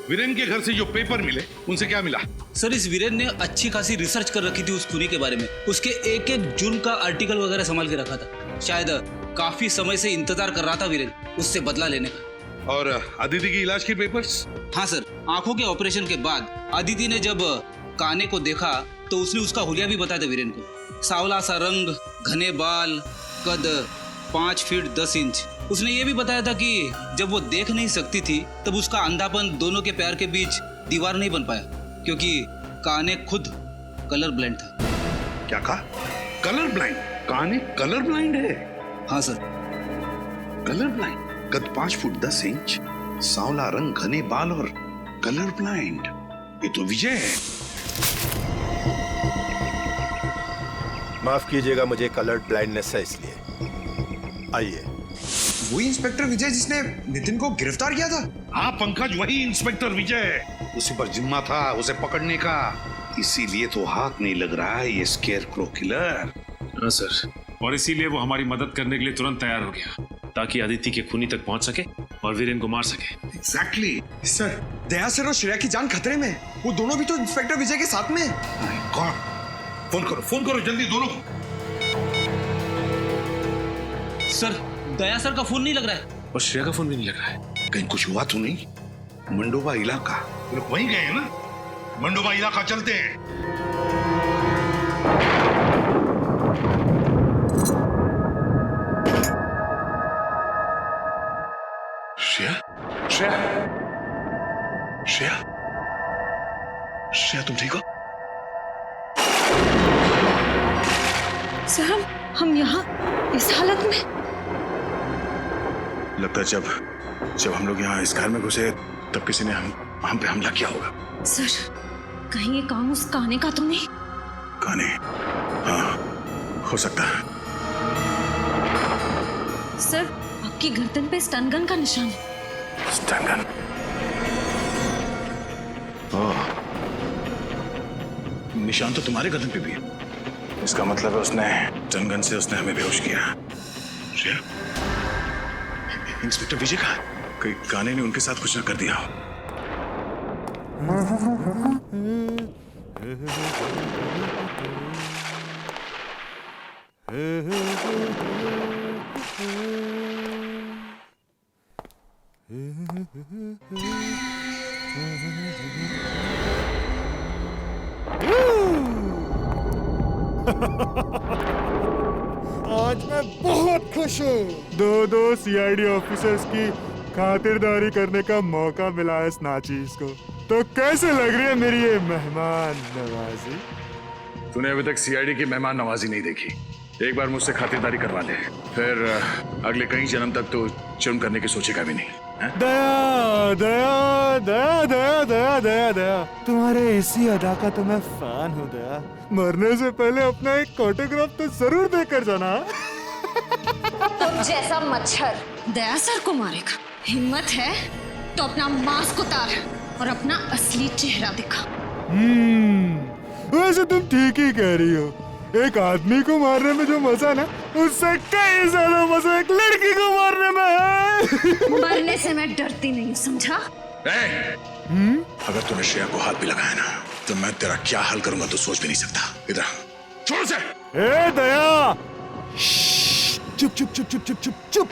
वीरेन के घर से जो पेपर मिले, उनसे क्या मिला? सर, इस वीरेन ने अच्छी खासी रिसर्च कर रखी थी उस खूनी के बारे में। उसके एक एक जुर्म का आर्टिकल वगैरह संभाल के रखा था। शायद काफी समय से इंतजार कर रहा था वीरेन उससे बदला लेने का। और अदिति की इलाज के पेपर्स? हाँ सर, आंखों के ऑपरेशन के बाद अदिति ने जब काने को देखा तो उसने उसका हुलिया भी बताया था वीरेन को। सांवला सा रंग, घने बाल, कद 5 फीट 10 इंच। उसने ये भी बताया था कि जब वो देख नहीं सकती थी तब उसका अंधापन दोनों के पैर के बीच दीवार नहीं बन पाया, क्योंकि काने खुद कलर ब्लाइंड था। क्या कहा? Colour blind? काने कलर ब्लाइंड है? हाँ सर। कलर ब्लाइंड, कद 5 फुट 10 इंच, सांवला रंग, घने बाल और कलर ब्लाइंड। ये तो विजय है। माफ कीजिएगा, मुझे कलर ब्लाइंडनेस है, इसलिए। आइए। वही इंस्पेक्टर विजय जिसने नितिन को गिरफ्तार किया था? हाँ पंकज, वही इंस्पेक्टर विजय। उसी पर जिम्मा था उसे पकड़ने का, इसीलिए तो हाथ नहीं लग रहा है ये स्केयरक्रो किलर। हाँ सर, और इसीलिए वो हमारी मदद करने के लिए तुरंत तैयार हो गया, ताकि अदिति के खूनी तक पहुंच सके और वीरेन को मार सके। एग्जैक्टली। सर, दया सर और श्रेया की जान खतरे में। वो दोनों भी तो इंस्पेक्टर विजय के साथ में। गॉड, फोन करो जल्दी दोनों को। सर, दया सर का फोन नहीं लग रहा है और श्रेया का फोन भी नहीं लग रहा है। कहीं कुछ हुआ तो नहीं? मंडोबा इलाका, लोग वहीं गए हैं ना? मंडोबा इलाका चलते हैं। श्रेया, श्रेया, श्रेया, श्रेया, तुम ठीक हो? सर, हम यहाँ इस हालत में? लगता है जब हम लोग यहाँ इस घर में घुसे तब किसी ने हम पे हमला किया होगा। सर, कहीं ये काम उस काने का तो नहीं? काने? हाँ, हो सकता है। सर, आपकी गर्दन पे स्टन गन का निशान है। Stun gun? ओह, निशान तो तुम्हारे गर्दन पे भी है। इसका मतलब है उसने स्टन गन से उसने हमें बेहोश किया। श्रेया, इंस्पेक्टर विजय कहाँ है? कहीं काने ने उनके साथ कुछ न कर दिया हो। आज मैं बहुत खुश हूँ। दो सीआईडी ऑफिसर्स की खातिरदारी करने का मौका मिला है इस नाचीज को। तो कैसे लग रही है मेरी ये मेहमान नवाजी? तूने अभी तक सीआईडी की मेहमान नवाजी नहीं देखी। एक बार मुझसे खातिरदारी करवा ले, फिर अगले कई जन्म तक तो जुर्म करने की सोचेगा भी नहीं। दया दया दया दया दया दया दया, तुम्हारे इसी अदा का तो मैं फैन हूँ दया। मरने से पहले अपना एक ऑटोग्राफ तो जरूर देकर जाना। तुम जैसा मच्छर दया सर को मारेगा। हिम्मत है तो अपना मास्क उतार और अपना असली चेहरा दिखा। वैसे तुम ठीक ही कह रही हो। एक आदमी को मारने में जो मजा ना, उससे कई ज्यादा मजा एक लड़की को मारने में है। मरने से मैं डरती नहीं, समझा? अगर तूने श्रेया को हाथ भी लगाया ना, तो मैं तेरा क्या हाल करूंगा तो सोच भी नहीं सकता। इधर छोड़ से। ए दया, चुप चुप चुप चुप चुप चुप चुप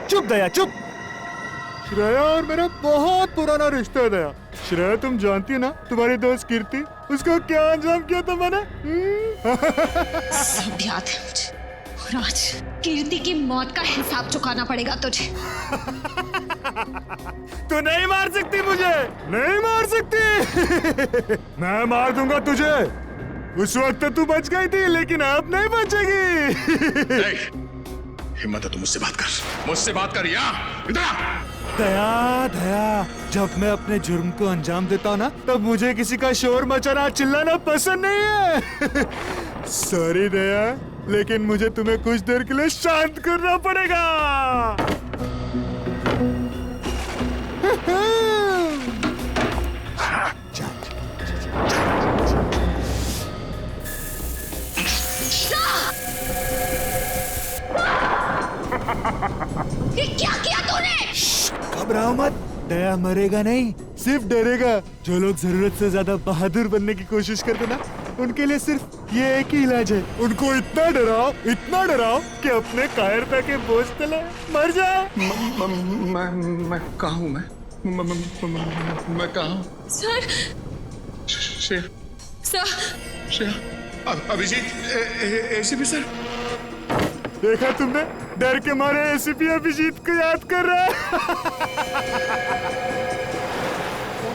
चुप दया चुप। श्रेया और मेरा बहुत पुराना रिश्ता है दया। श्रेया तुम जानती हो ना, तुम्हारी दोस्त कीर्ति, उसको क्या अंजाम किया था मैंने? सब याद है मुझे। और आज कीर्ति की मौत का हिसाब चुकाना पड़ेगा तुझे। तू नहीं मार सकती मुझे, नहीं मार सकती। मैं मार दूंगा तुझे। उस वक्त तू बच गई थी, लेकिन अब नहीं बचेगी। हिम्मत है तो मुझसे बात कर, मुझसे बात कर। इधर दया दया, जब मैं अपने जुर्म को अंजाम देता हूँ ना, तब मुझे किसी का शोर मचाना चिल्लाना पसंद नहीं है। सॉरी दया, लेकिन मुझे तुम्हें कुछ देर के लिए शांत करना पड़ेगा। ये क्या किया तूने? घबराओ मत, दया मरेगा नहीं, सिर्फ डरेगा। जो लोग जरूरत से ज्यादा बहादुर बनने की कोशिश करते ना, उनके लिए सिर्फ ये एक ही इलाज है। उनको इतना डराओ कि अपने कायरता के बोझ तले मर जाए। मैं कहाँ हूँ? मैं कहाँ हूँ? Sir, Shreya, Abhijeet, ACP sir. देखा तुमने, डर के मारे एसीपी अभिजीत को याद कर रहा है।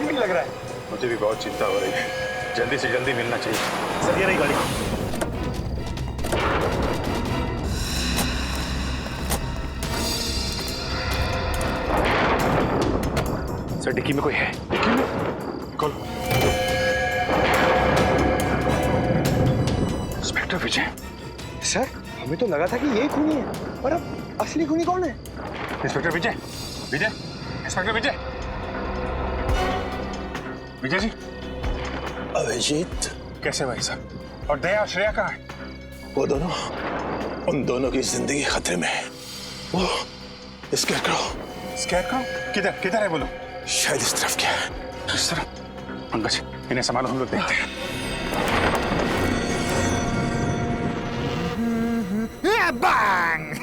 नहीं लग रहा है। मुझे भी बहुत चिंता हो रही है। जल्दी से जल्दी मिलना चाहिए। सर, ये रही गाड़ी। सर, डिक्की में कोई है। डिक्की में? खोलो। इंस्पेक्टर विजय। सर, हमें तो लगा था कि यही खूनी है, पर अब असली खूनी कौन है? इंस्पेक्टर विजय, विजय, इंस्पेक्टर विजय, विजय जी। अभिजीत, कैसे भाई साहब? और दया, श्रेया कहाँ है? वो दोनों, उन दोनों की जिंदगी खतरे में है। वो स्कैरक्रॉ किधर किधर है बोलो? शायद इस तरफ क्या है। इस तरफ? पंकज, इन्हें संभालो, हम लोग देखते हैं। बैंग।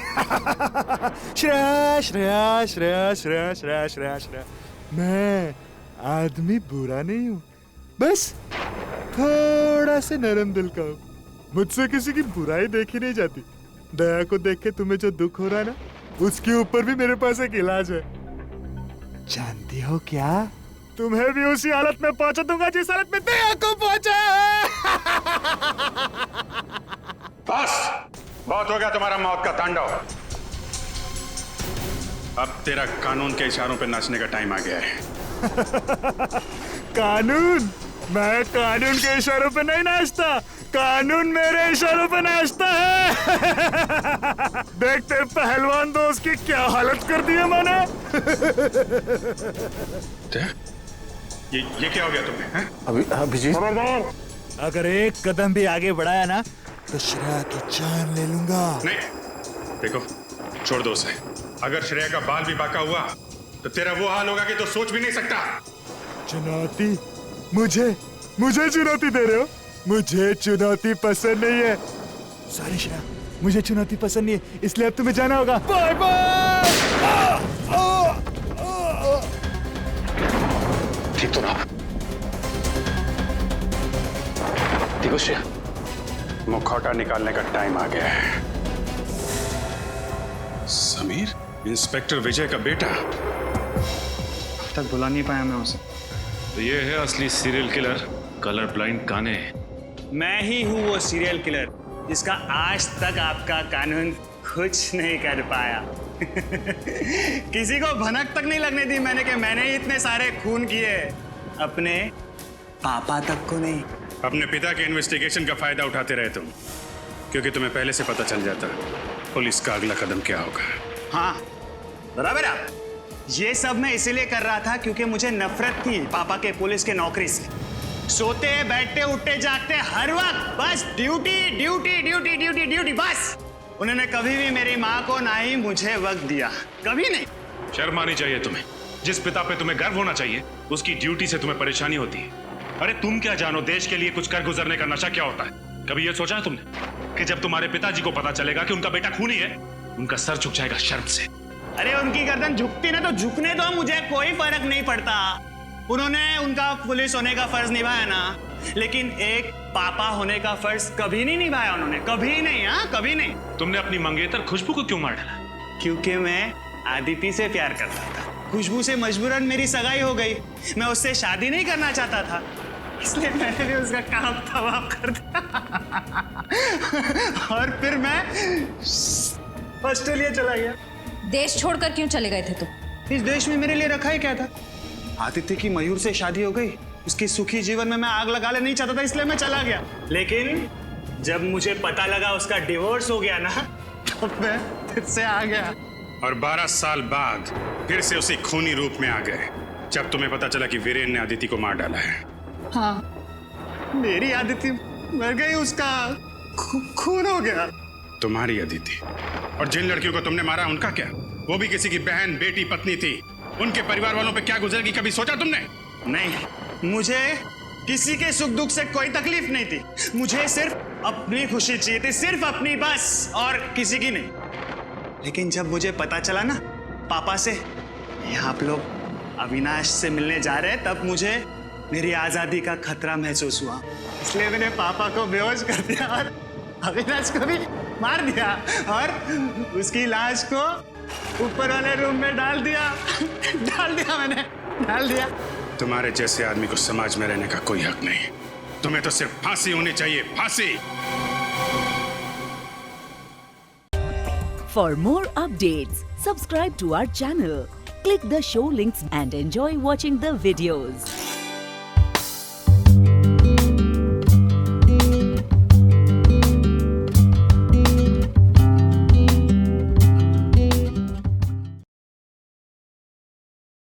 श्रेया श्रेया श्रेया श्रेया श्रेया श्रेया श्रेया, मैं आदमी बुरा नहीं हूँ, बस थोड़ा से नरम दिल का हूँ। मुझसे किसी की बुराई देखी नहीं जाती। दया को देख के तुम्हें जो दुख हो रहा है ना, उसके ऊपर भी मेरे पास एक इलाज है। जानती हो क्या? तुम्हें भी उसी हालत में पहुंचा दूंगा जिस हालत में दया को पहुंचा है। बस, बहुत हो गया तुम्हारा मौत का तांडव। अब तेरा कानून के इशारों पे नाचने का टाइम आ गया है। कानून? मैं कानून के इशारों पे नहीं नाचता। कानून मेरे इशारों पे नाचता है। देखते पहलवान दोस्त की क्या हालत कर दी है मैंने। ये क्या हो गया तुम्हें? अभिजीत, अगर एक कदम भी आगे बढ़ाया ना तो श्रेया की जान ले लूंगा। नहीं, देखो, छोड़ दो उसे। अगर श्रेया का बाल भी बाका हुआ तो तेरा वो हाल होगा कि तो सोच भी नहीं सकता। चुनौती? मुझे चुनौती दे रहे हो? मुझे चुनौती पसंद नहीं है। सॉरी श्रेया, मुझे चुनौती पसंद नहीं है, इसलिए अब तुम्हें जाना होगा। Bye bye. ठीक तो ना? ठीक हो श्रेया? मुखौटा निकालने का टाइम आ गया है। समीर, इंस्पेक्टर विजय का बेटा। अब तक बुला नहीं पाया मैं उसे। तो ये है असली सीरियल किलर, कलर ब्लाइंड काने। मैं ही हूँ वो सीरियल किलर जिसका आज तक आपका कानून कुछ नहीं कर पाया। किसी को भनक तक नहीं लगने दी मैंने कि मैंने ही इतने सारे खून किए। अपने पापा तक को नहीं। अपने पिता के इन्वेस्टिगेशन का फायदा उठाते रहे तुम, क्योंकि तुम्हें पहले से पता चल जाता पुलिस का अगला कदम क्या होगा। हाँ, बराबर आप। ये सब मैं इसीलिए कर रहा था क्योंकि मुझे नफरत थी पापा के पुलिस के नौकरी से। सोते बैठते उठते जागते हर वक्त बस duty duty duty duty duty बस। उन्होंने कभी भी मेरी माँ को ना ही मुझे वक्त दिया, कभी नहीं। शर्म आनी चाहिए तुम्हें। जिस पिता पे तुम्हें गर्व होना चाहिए उसकी ड्यूटी से तुम्हें परेशानी होती है। अरे तुम क्या जानो देश के लिए कुछ कर गुजरने का नशा क्या होता है? कभी ये सोचा है तुमने कि जब तुम्हारे पिताजी को पता चलेगा कि उनका बेटा खूनी है, उनका सर झुक जाएगा शर्म से? अरे उनकी गर्दन झुकती ना तो झुकने दो, मुझे कोई फर्क नहीं पड़ता। उन्होंने उनका पुलिस होने का फर्ज निभाया ना, लेकिन एक पापा होने का फर्ज कभी नहीं निभाया उन्होंने, कभी नहीं। हाँ, कभी नहीं। तुमने अपनी मंगेतर खुशबू को क्यों मार डाला? क्योंकि मैं आदिति से प्यार करता था। खुशबू से मजबूरन मेरी सगाई हो गई। मैं उससे शादी नहीं करना चाहता था, इसलिए मैंने भी उसका काम तमाम कर दिया। और फिर मैं ऑस्ट्रेलिया चला गया। देश छोड़कर क्यों चले गए थे तुम? इस देश में मेरे लिए रखा ही क्या था? आदित्य की मयूर से शादी हो गई, उसकी सुखी जीवन में मैं आग लगा ले नहीं चाहता था, इसलिए मैं चला गया। लेकिन जब मुझे पता लगा उसका डिवोर्स हो गया ना, तब मैं फिर से आ गया। और 12 साल बाद फिर से उसी खूनी रूप में आ गए, जब तुम्हें पता चला कि वीरेन ने आदिति को मार डाला है। हाँ, मेरी आदिति मर गई, उसका खून हो गया। तुम्हारी अदिति। और जिन लड़कियों को तुमने मारा उनका क्या? वो भी किसी की बहन, बेटी, पत्नी थी। उनके परिवार वालों पे क्या गुजरेगी कभी सोचा तुमने? नहीं, मुझे किसी के सुख दुख से कोई तकलीफ नहीं थी। मुझे सिर्फ अपनी खुशी चाहिए थी, सिर्फ अपनी, बस, और किसी की नहीं। लेकिन जब मुझे पता चला ना पापा से ये आप लोग अविनाश से मिलने जा रहे हैं, तब मुझे मेरी आजादी का खतरा महसूस हुआ। इसलिए मैंने पापा को बेहोश कर दिया और अविनाश को भी मार दिया और उसकी लाश को ऊपर वाले रूम में डाल दिया। डाल दिया। तुम्हारे जैसे आदमी को समाज में रहने का कोई हक नहीं। तुम्हें तो सिर्फ फांसी होनी चाहिए, फांसी। For more updates, subscribe to our channel, click the show links and enjoy watching the videos.